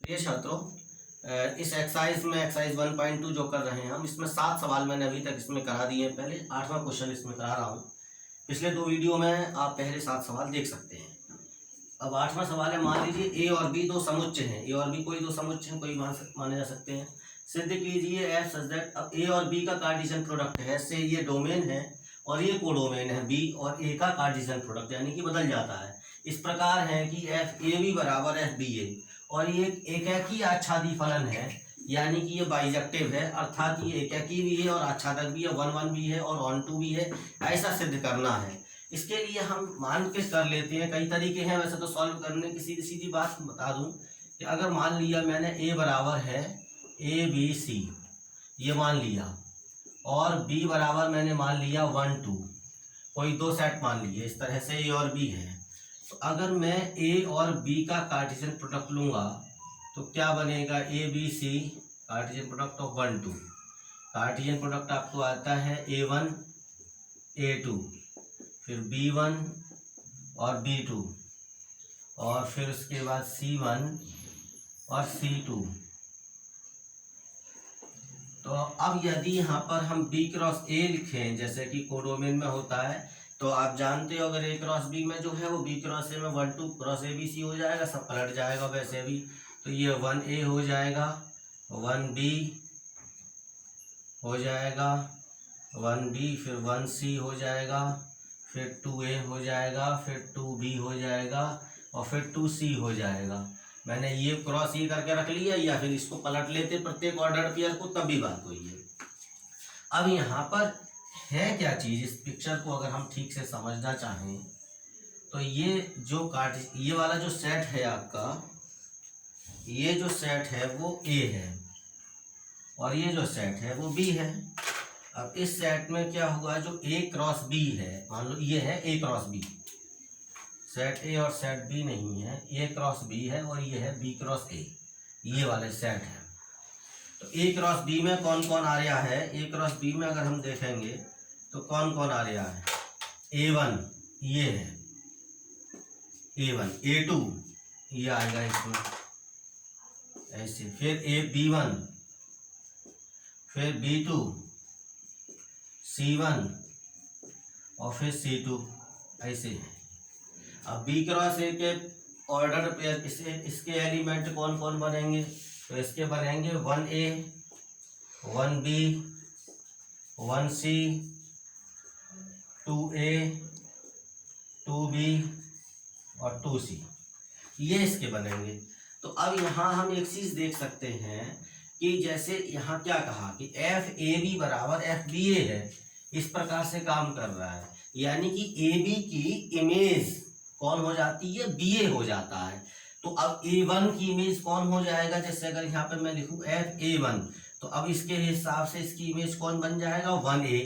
प्रिय छात्रों, इस एक्सरसाइज में एक्सरसाइज 1.2 जो कर रहे हैं हम, इसमें 7 सवाल मैंने अभी तक इसमें करा दिए हैं। पहले 8वां क्वेश्चन इसमें करा रहा हूँ। पिछले 2 वीडियो में आप पहले 7 सवाल देख सकते हैं। अब 8वां सवाल है, मान लीजिए ए और बी दो समुच्चय हैं। ए और बी कोई दो समुच्चय हैं, कोई माने जा सकते हैं। सिद्ध कीजिए एफ सच दैट। अब ए और बी का कार्टेशियन प्रोडक्ट है, से ये डोमेन है और ये कोडोमेन है। बी और ए का कार्टेशियन प्रोडक्ट यानी कि बदल जाता है। इस प्रकार है कि एफ ए बी बराबर एफ बी ए, और ये एकाकी आच्छादी फलन है, यानी कि ये बाइजेक्टिव है, अर्थात ये एकाकी भी है और आच्छादक भी है, 1 भी है और ऑन टू भी है। ऐसा सिद्ध करना है। इसके लिए हम मान के कर लेते हैं। कई तरीके हैं वैसे तो सॉल्व करने की। सीधी सीधी बात बता दूं कि अगर मान लिया मैंने ए बराबर है ए बी सी, ये मान लिया, और बी बराबर मैंने मान लिया 1 2, कोई दो सेट मान लिए। इस तरह से ए और बी है। तो अगर मैं ए और बी का कार्टेशियन प्रोडक्ट लूंगा तो क्या बनेगा? A B C Cartesian product of 1 2। Cartesian product आपको आता है A1 A2, फिर B1 और B2, और फिर उसके बाद C1 और C2। तो अब यदि यहाँ पर हम B क्रॉस A लिखें, जैसे कि कोडोमेन में होता है, तो आप जानते हो अगर A क्रॉस B में जो है वो B क्रॉस A में 1 2 क्रॉस A B C हो जाएगा, सब पलट जाएगा वैसे भी। तो ये 1A हो जाएगा, 1B हो जाएगा, 1B, फिर 1C हो जाएगा, फिर 2A हो जाएगा, फिर 2B हो जाएगा और फिर 2C हो जाएगा। मैंने ये क्रॉस ये करके रख लिया, या फिर इसको पलट लेते प्रत्येक ऑर्डर पेयर को, तब भी बात हुई है। अब यहाँ पर है क्या चीज़, इस पिक्चर को अगर हम ठीक से समझना चाहें तो ये वाला जो सेट है आपका, ये जो सेट है वो A है और ये जो सेट है वो B है। अब इस सेट में क्या हुआ, जो A क्रॉस B है, मान लो ये है A cross B, set A और सेट B नहीं है, A क्रॉस B है और ये है B क्रॉस A, ये वाले सेट है। तो A क्रॉस B में कौन कौन आ रहा है? A क्रॉस B में अगर हम देखेंगे तो कौन कौन आ रहा है? A1 ये है, A1, A2 ये आएगा इसमें ऐसे, फिर B1, फिर B2, C1 और फिर C2 ऐसे है। अब B क्रॉस A के ऑर्डर पेयर, इसके एलिमेंट कौन कौन बनेंगे? तो इसके बनेंगे 1A, 1B, 1C, 2A, 2B और 2C, ये इसके बनेंगे। तो अब यहाँ हम एक चीज देख सकते हैं कि जैसे यहाँ क्या कहा कि एफ ए बी बराबर एफ बी ए है, इस प्रकार से काम कर रहा है, यानी कि ए बी की इमेज कौन हो जाती है? बी ए हो जाता है। तो अब A1 की इमेज कौन हो जाएगा? जैसे अगर यहाँ पे मैं लिखूँ FA1, तो अब इसके हिसाब से इसकी इमेज कौन बन जाएगा? 1A।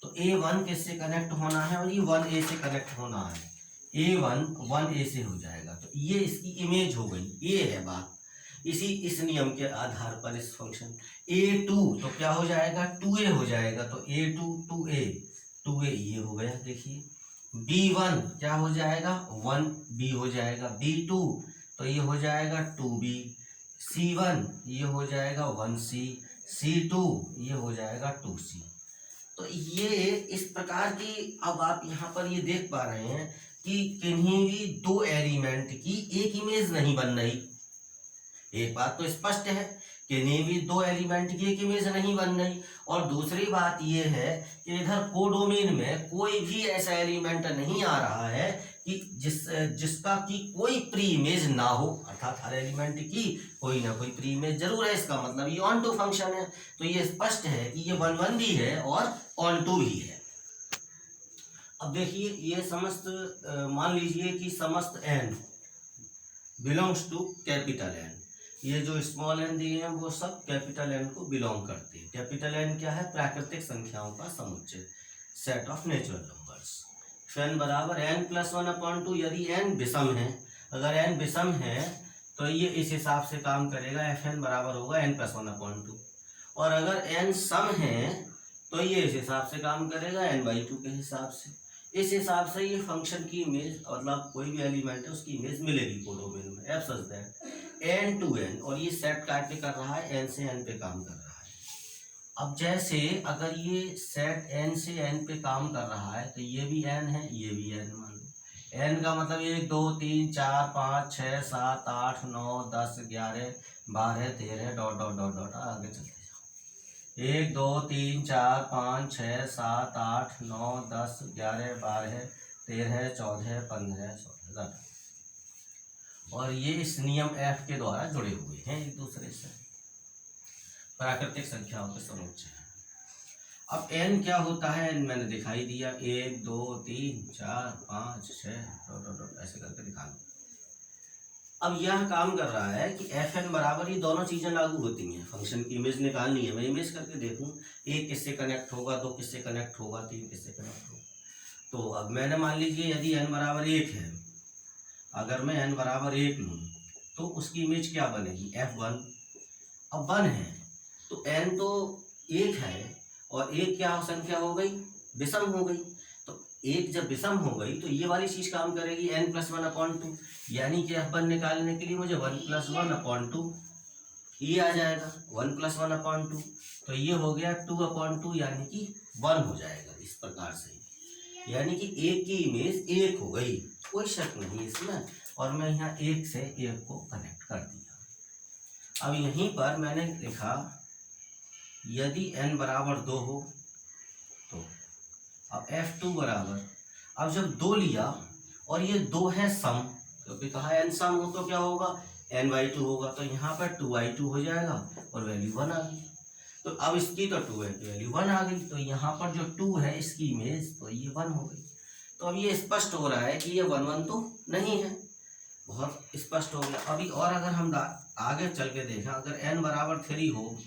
तो A1 किससे कनेक्ट होना है और ये 1A से कनेक्ट होना है। A1 1A से हो जाएगा, तो ये इसकी इमेज हो गई। ये है बात। इस नियम के आधार पर इस फंक्शन A2 तो क्या हो जाएगा? 2A हो जाएगा। तो A2 2A ये हो गया। देखिए B1 क्या हो जाएगा? 1B हो जाएगा। B2 तो ये हो जाएगा 2B। C1 ये हो जाएगा 1C। C2 ये हो जाएगा 2C। तो ये इस प्रकार की, अब आप यहाँ पर ये देख पा रहे हैं कि किन्हीं भी दो एलिमेंट की एक इमेज नहीं बन रही। एक बात तो स्पष्ट है, किन्हीं भी दो एलिमेंट की एक इमेज नहीं बन रही। और दूसरी बात ये है कि इधर कोडोमेन में कोई भी ऐसा एलिमेंट नहीं आ रहा है कि जिसका की कोई प्री इमेज ना हो, अर्थात हर एलिमेंट की कोई ना कोई प्री इमेज जरूर है। इसका मतलब ये ऑन टू फंक्शन है। तो ये स्पष्ट है कि ये 1 1 भी है और ऑन टू भी है। अब देखिए ये समस्त, मान लीजिए कि समस्त n belongs to capital N। ये जो स्मॉल n दिए हैं वो सब कैपिटल N को बिलोंग करते हैं। कैपिटल N क्या है? प्राकृतिक संख्याओं का समुच्चय, set of natural numbers. n बराबर n+1/2। यदि n विषम है, अगर n विषम है तो ये इस हिसाब से काम करेगा, Fn बराबर होगा n+1/2। और अगर n सम है तो ये इस हिसाब से काम करेगा, n/2 के हिसाब से। इस हिसाब से ये फंक्शन की इमेज मतलब कोई भी एलिमेंट है उसकी इमेज मिलेगी कोडोमेन में। F such that N to N, और ये सेट काय पे कर रहा है, एन से एन पे काम कर रहा है। अब जैसे अगर ये सेट एन से एन पे काम कर रहा है तो ये भी एन है, ये भी एन मान लो। एन का मतलब 1 2 3 4 5 6 7 8 9 10 11 12 13 डॉट डॉट डॉट डॉट आगे चलते जाओ। 1 2 3 4 5 6 7 8 9 10 11 12 13 14 15 16। और ये इस नियम एफ के द्वारा जुड़े हुए हैं एक दूसरे से, प्राकृतिक संख्याओं के समुच्चय है। अब n क्या होता है, n मैंने दिखाई दिया 1 2 3 4 5 6 डॉट ऐसे करके दिखा लो। अब यह काम कर रहा है कि एफ एन बराबर ये दोनों चीजें लागू होती हैं। फंक्शन की इमेज निकालनी है, मैं इमेज करके देखूं 1 किससे कनेक्ट होगा, 2 किससे कनेक्ट होगा, 3 किससे कनेक्ट होगा। तो अब मैंने मान लीजिए यदि n बराबर 1 है, अगर मैं n बराबर 1 लूँ तो उसकी इमेज क्या बनेगी, F1। अब 1 है तो n तो 1 है और 1 क्या संख्या हो गई, विषम हो गई। तो 1 जब विषम हो गई तो ये वाली चीज काम करेगी n+1/2, यानी कि F1 निकालने के लिए मुझे 1+1/2 ये आ जाएगा, 1+1/2 तो ये हो गया 2/2 यानी कि 1 हो जाएगा इस प्रकार से। यानी कि 1 की इमेज 1 हो गई, कोई शक नहीं इसमें। और मैं यहाँ 1 से 1 को कनेक्ट कर दिया। अब यहीं पर मैंने लिखा यदि n बराबर 2 हो तो अब F2 बराबर, अब जब 2 लिया और ये 2 है सम, क्योंकि कहा n सम हो तो क्या होगा, n/2 होगा, तो यहाँ पर 2/2 हो जाएगा और वैल्यू 1 आ गई। तो अब इसकी तो 2 है कि वैल्यू 1 आ गई, तो यहाँ पर जो 2 है इसकी इमेज तो ये 1 हो गई। तो अब ये स्पष्ट हो रहा है कि ये 1 1 तो नहीं है, बहुत स्पष्ट हो गया। अभी और अगर हम आगे चल के देखें, अगर n बराबर 3 हो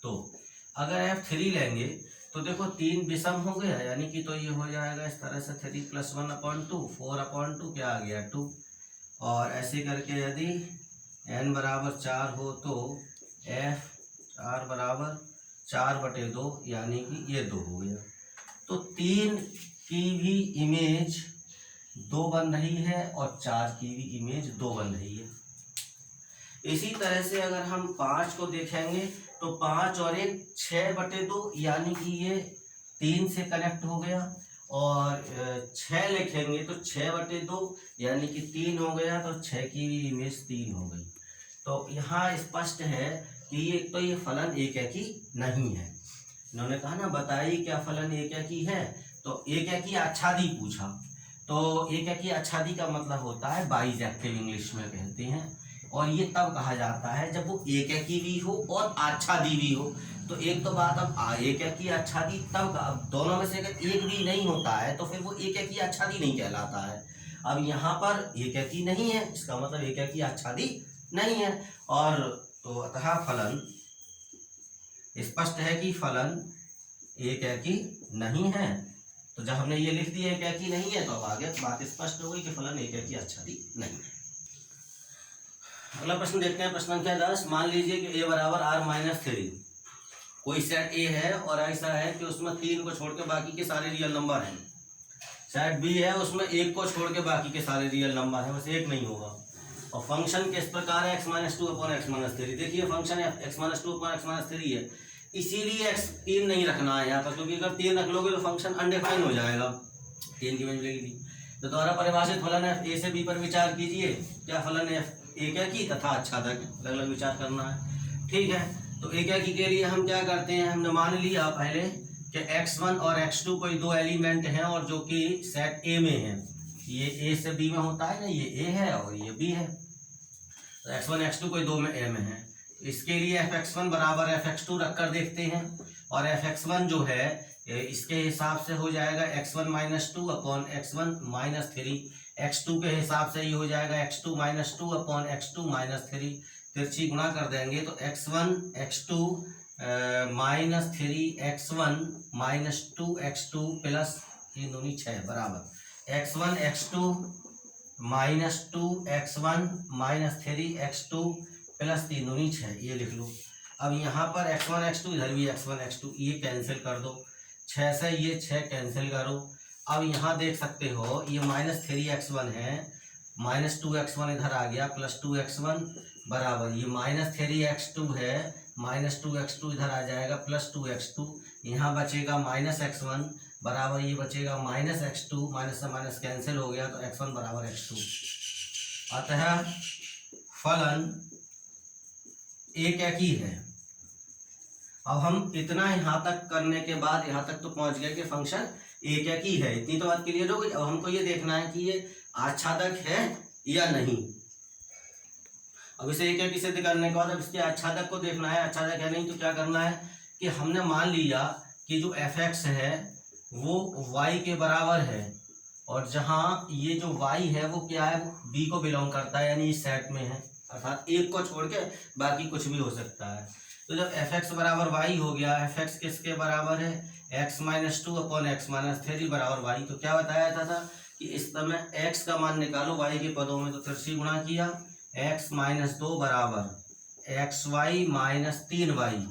तो अगर F3 लेंगे तो देखो 3 विषम हो गया, यानी कि तो ये हो जाएगा इस तरह से 3+1/2 4/2 क्या आ गया 2। और ऐसे करके यदि n बराबर 4 हो तो F4 बराबर 4/2 यानी कि ये 2 हो गया। तो 3 की भी इमेज 2 बन रही है और 4 की भी इमेज 2 बन रही है। इसी तरह से अगर हम 5 को देखेंगे तो 5 और 1 6/2 यानी कि ये 3 से कनेक्ट हो गया, और 6 लिखेंगे तो 6/2 यानी कि 3 हो गया, तो 6 की भी इमेज 3 हो गई। तो यहाँ स्पष्ट है कि ये फलन एकैकी नहीं है। इन्होंने कहा ना बताइए क्या फलन एकैकी है, तो एकैकी आच्छादी पूछा। तो एकैकी आच्छादी का मतलब होता है बाइजेक्टिव, इंग्लिश में कहते हैं, और ये तब कहा जाता है जब वो एकैकी भी हो और आच्छादी भी हो। तो एक तो बात, अब एकैकी आच्छादी तब, अब दोनों में से अगर एक भी नहीं होता है तो फिर वो एकैकी आच्छादी नहीं कहलाता है। अब यहाँ पर एकैकी नहीं है, इसका मतलब एकैकी आच्छादी नहीं है। और तो अतः फलन स्पष्ट है कि फलन एकैकी नहीं है। तो जब हमने ये लिख दिया एकैकी नहीं है तो अब आगे बात स्पष्ट हो गई कि फलन एकैकी आच्छादी नहीं है। अगला प्रश्न देखते हैं, प्रश्न संख्या 10। मान लीजिए कि a बराबर r-3, कोई सेट a है और ऐसा है कि उसमें 3 को छोड़ के बाकी के सारे रियल नंबर हैं। सेट b है, उसमें 1 को छोड़ के बाकी के सारे रियल नंबर हैं, बस 1 नहीं होगा। और फंक्शन किस प्रकार है, x-2/x-3। देखिए फंक्शन x-2/x-3 है, इसीलिए x3 नहीं रखना है यहाँ पर, क्योंकि अगर 3 रख लोगे तो फंक्शन अनडिफाइन हो जाएगा, 3 की मिलेगी नहीं। तो द्वारा परिभाषित फलन है a से b पर विचार कीजिए। क्या फलन है, एकैकी तथा आच्छादक, अलग अलग विचार करना है। ठीक है, तो एकैकी के लिए हम क्या करते हैं, हमने मान लिया पहले कि x1 और x2 कोई 2 एलिमेंट हैं और जो कि सेट a में है। ये a से b में होता है ना, ये a है और ये b है। तो x1 x2 कोई 2 में a में है। इसके लिए fx1 बराबर fx2 रख कर देखते हैं, और fx1 जो है इसके हिसाब से हो जाएगा x1 - 2/x1 - 3। x2 के हिसाब से ये हो जाएगा x2 - 2/x2 - 3। तिरछी गुणा कर देंगे तो x1 x2 - 3x1 - 2x2 plus 3 दूनी 6 बराबर x1 x2 - 2x1 - 3x2 plus 3 दूनी 6, ये लिख लो। अब यहाँ पर x1 x2, इधर भी x1 x2, ये कैंसिल कर दो, 6 से ये 6 कैंसिल करो, अब यहाँ देख सकते हो ये -3x1 है, -2x1 इधर आ गया, +2x1 बराबर ये -3x2 है, -2x2 इधर आ जाएगा, +2x2 यहाँ बचेगा -x1 बराबर ये बचेगा -x2, माइनस से माइनस कैंसिल हो गया तो x1 बराबर x2। अतः फलन एक ही है। अब हम इतना यहाँ तक करने के बाद यहाँ तक तो पहुँच गए कि फंक्शन एक ही है। इतनी तो बात क्लियर हो गई। अब हमको ये देखना है कि ये आच्छादक है या नहीं। अब इसे एक सिद्ध करने के बाद अब इसके आच्छादक को देखना है, आच्छादक है नहीं तो क्या करना है कि हमने मान लिया कि जो fx है वो y के बराबर है, और जहाँ ये जो y है वो क्या है, b को बिलोंग करता है, यानी इस सेट में है, अर्थात एक को छोड़ के बाकी कुछ भी हो सकता है। तो जब fx बराबर y हो गया, fx किसके बराबर है, x-2 अपॉन x-3 बराबर y। तो क्या बताया था कि इस समय x का मान निकालो y के पदों में, तो 3 गुणा किया, x-2 बराबर xy माइनस 3y।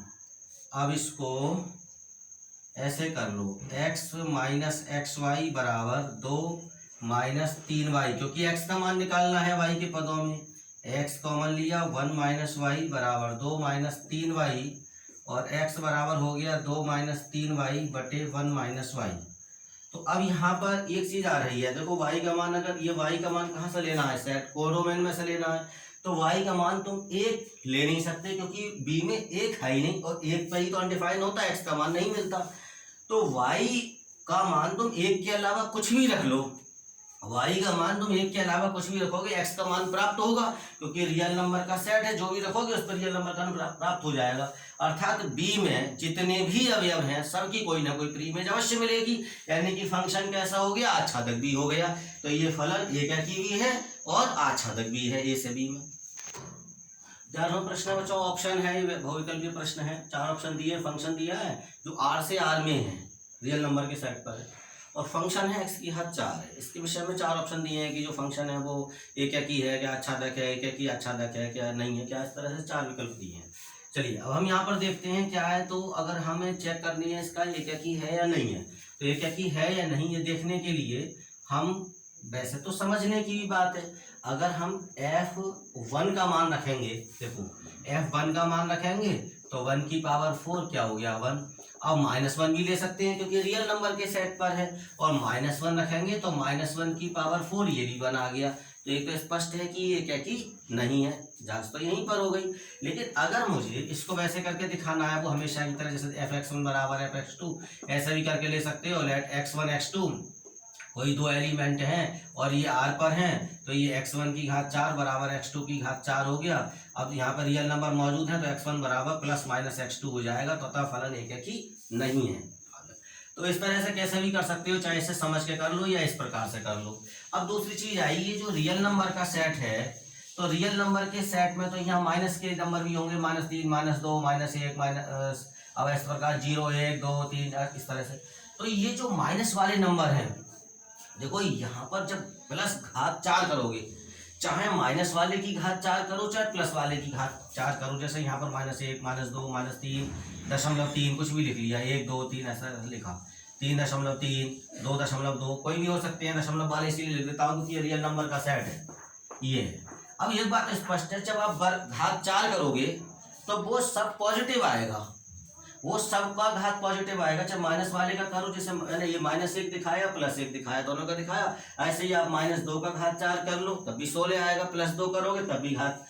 अब इसको ऐसे कर लो, x माइनस xy बराबर 2 माइनस 3y, क्योंकि x का मान निकालना है y के पदों में, x कॉमन लिया, 1 माइनस वाई बराबर 2 माइनस 3y, और x बराबर हो गया 2 माइनस 3y बटे 1 माइनस वाई। तो अब यहाँ पर एक चीज आ रही है, देखो y का मान, अगर ये y का मान कहाँ से लेना है, सेट कोडोमेन में से लेना है, तो y का मान तुम एक ले नहीं सकते क्योंकि b में एक है ही नहीं, और एक पे ही तो अनडिफाइन होता है, x का मान नहीं मिलता। तो y का मान तुम एक के अलावा कुछ भी रख लो, y का मान तुम एक के अलावा कुछ भी रखोगे x का मान प्राप्त होगा, क्योंकि रियल नंबर का सेट है, जो भी रखोगे उस पर रियल नंबर का प्राप्त हो जाएगा। अर्थात b में जितने भी अवयव हैं सबकी कोई ना कोई प्री इमेज अवश्य मिलेगी, यानी कि फंक्शन कैसा हो गया, आच्छादक भी हो गया। तो ये फलन एक भी है और आच्छादक भी है ए से बी में। 11वां प्रश्न बच्चों ऑप्शन है, बहुविकल्पीय प्रश्न है, 4 ऑप्शन दिए, फंक्शन दिया है जो r से r में है, रियल नंबर के सेट पर है, और फंक्शन है x की हद 4 है। इसके विषय में 4 ऑप्शन दिए हैं कि जो फंक्शन है वो एक ही है क्या, आच्छादक है, एक ही आच्छादक है क्या, नहीं है क्या, इस तरह से 4 विकल्प दिए हैं। चलिए अब हम यहाँ पर देखते हैं क्या है। तो अगर हमें चेक करनी है इसका एक ही है या नहीं है, तो एक ही है या नहीं ये देखने के लिए हम, वैसे तो समझने की भी बात है, अगर हम f1 का मान रखेंगे, देखो f1 का मान रखेंगे तो 1 की पावर 4 क्या हो गया 1। अब -1 भी ले सकते हैं क्योंकि रियल नंबर के सेट पर है, और -1 रखेंगे तो -1 की पावर 4 ये भी 1 आ गया। तो ये तो स्पष्ट है कि ये क्या की नहीं है, जांच तो यहीं पर हो गई। लेकिन अगर मुझे इसको वैसे करके दिखाना है, वो हमेशा की तरह जैसे fx1 बराबर fx2 ऐसा भी करके ले सकते हो, लेट x1 x2 कोई दो एलिमेंट हैं और ये r पर हैं, तो ये x1 की घात 4 बराबर x2 की घात 4 हो गया। अब यहाँ पर रियल नंबर मौजूद है तो x1 बराबर प्लस माइनस x2 हो जाएगा, तो अतः फलन एक ही नहीं है। तो इस तरह से कैसे भी कर सकते हो, चाहे इसे समझ के कर लो या इस प्रकार से कर लो। अब दूसरी चीज आई, ये जो रियल नंबर का सेट है, तो रियल नंबर के सेट में तो यहाँ माइनस के नंबर भी होंगे, -3 -2 -1 माइनस, अब इस प्रकार 0 1 2 3 इस तरह से। तो ये जो माइनस वाले नंबर हैं, देखो यहाँ पर जब प्लस घात 4 करोगे, चाहे माइनस वाले की घात 4 करो चाहे प्लस वाले की घात 4 करो, जैसे यहाँ पर -1 -2 -3 0.3 कुछ भी लिख लिया, 1 2 3 ऐसा लिखा, 3.3 2.2 कोई भी हो सकते हैं, दशमलव वाले इसीलिए लिख देता हूँ क्योंकि ये रियल नंबर का सेट है ये है। अब एक बात स्पष्ट है, जब आप घात 4 करोगे तो वो सब पॉजिटिव आएगा, वो सबका घात पॉजिटिव आएगा। जब माइनस वाले का करो, जैसे मैंने ये -1 दिखाया +1 दिखाया, दोनों का दिखाया, ऐसे ही आप -2 का घात 4 कर लो तब भी 16 आएगा, +2 करोगे तब भी घात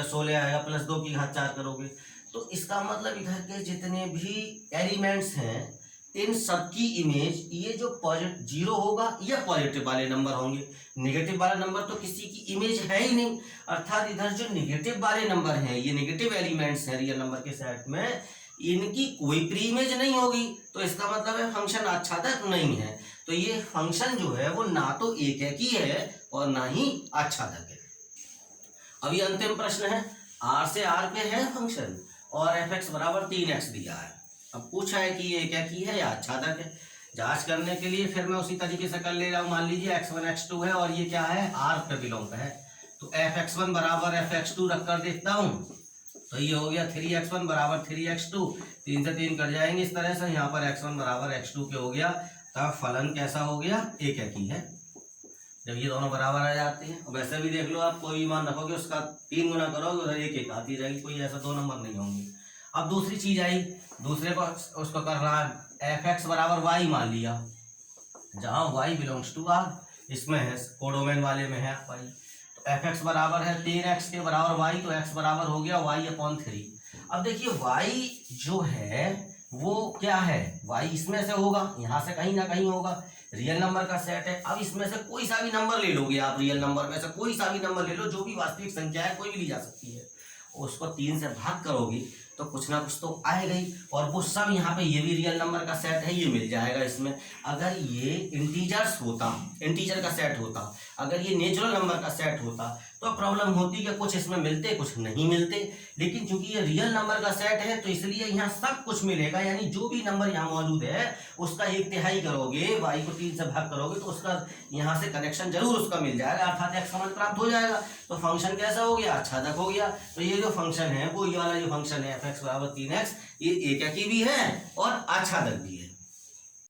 16 आएगा, +2 की घात 4 करोगे। तो इसका मतलब इधर के जितने भी एलिमेंट्स हैं इन सबकी इमेज, ये जो पॉजिटिव 0 होगा या पॉजिटिव वाले नंबर होंगे, नेगेटिव वाला नंबर तो किसी की इमेज है ही नहीं। अर्थात इधर जो नेगेटिव वाले नंबर हैं, ये नेगेटिव एलिमेंट्स हैं रियल नंबर के सेट में, इनकी कोई प्री इमेज नहीं होगी। तो इसका मतलब है फंक्शन आच्छादक नहीं है। तो ये फंक्शन जो है वो ना तो एक ही है और ना ही आच्छादक है। अभी अंतिम प्रश्न है, r से r पे है फंक्शन और fx बराबर 3x दिया है। अब पूछा है कि ये क्या की है या आच्छादक है। जांच करने के लिए फिर मैं उसी तरीके से कर ले रहा हूँ। मान लीजिए x1 x2 है और ये क्या है, r पे बिलोंग है, तो fx1 बराबर fx2 रख कर देखता हूँ, तो ये हो गया 3x1 बराबर 3x2, 3 से 3 कट जाएंगे इस तरह से, यहाँ पर x1 बराबर x2 के हो गया, इसका फलन कैसा हो गया, एक ही है जब ये दोनों बराबर आ जाते हैं। और वैसे भी देख लो आप, कोई मान रखोगे उसका 3 गुना करोगे उधर एक आती रहेगी, कोई ऐसा 2 नंबर नहीं होंगे। अब दूसरी चीज आई, दूसरे को उसको कर रहा है एफ एक्स बराबर वाई मान लिया, जहां वाई बिलोंग्स टू आर, इसमें है कोडोमेन वाले में है वाई, तो एफ एक्स बराबर है 3x के बराबर वाई, तो x बराबर हो गया y/3। अब देखिए y जो है वो क्या है, y इसमें से होगा, यहाँ से कहीं ना कहीं होगा, रियल नंबर का सेट है। अब इसमें से कोई सा भी नंबर ले लोगे आप, रियल नंबर में से कोई सा भी नंबर ले लो, जो भी वास्तविक संख्या है कोई भी ली जा सकती है, उसको 3 से भाग करोगे तो कुछ ना कुछ तो आएगा ही, और वो सब यहाँ पे ये भी रियल नंबर का सेट है, ये मिल जाएगा इसमें। अगर ये इंटीजर्स होता, इंटीजर का सेट होता, अगर ये नेचुरल नंबर का सेट होता तो प्रॉब्लम होती कि कुछ इसमें मिलते कुछ नहीं मिलते, लेकिन चूंकि ये रियल नंबर का सेट है तो इसलिए यहाँ सब कुछ मिलेगा, यानी जो भी नंबर यहाँ मौजूद है उसका 1/3 करोगे, y को 3 से भाग करोगे तो उसका यहाँ से कनेक्शन जरूर उसका मिल जाएगा, अर्थात x का मान प्राप्त हो जाएगा। तो फंक्शन कैसा हो गया, आच्छादक हो गया। तो ये जो फंक्शन है वो ये वाला जो फंक्शन है f(x = 3x), ये एक ही भी है और आच्छादक भी है।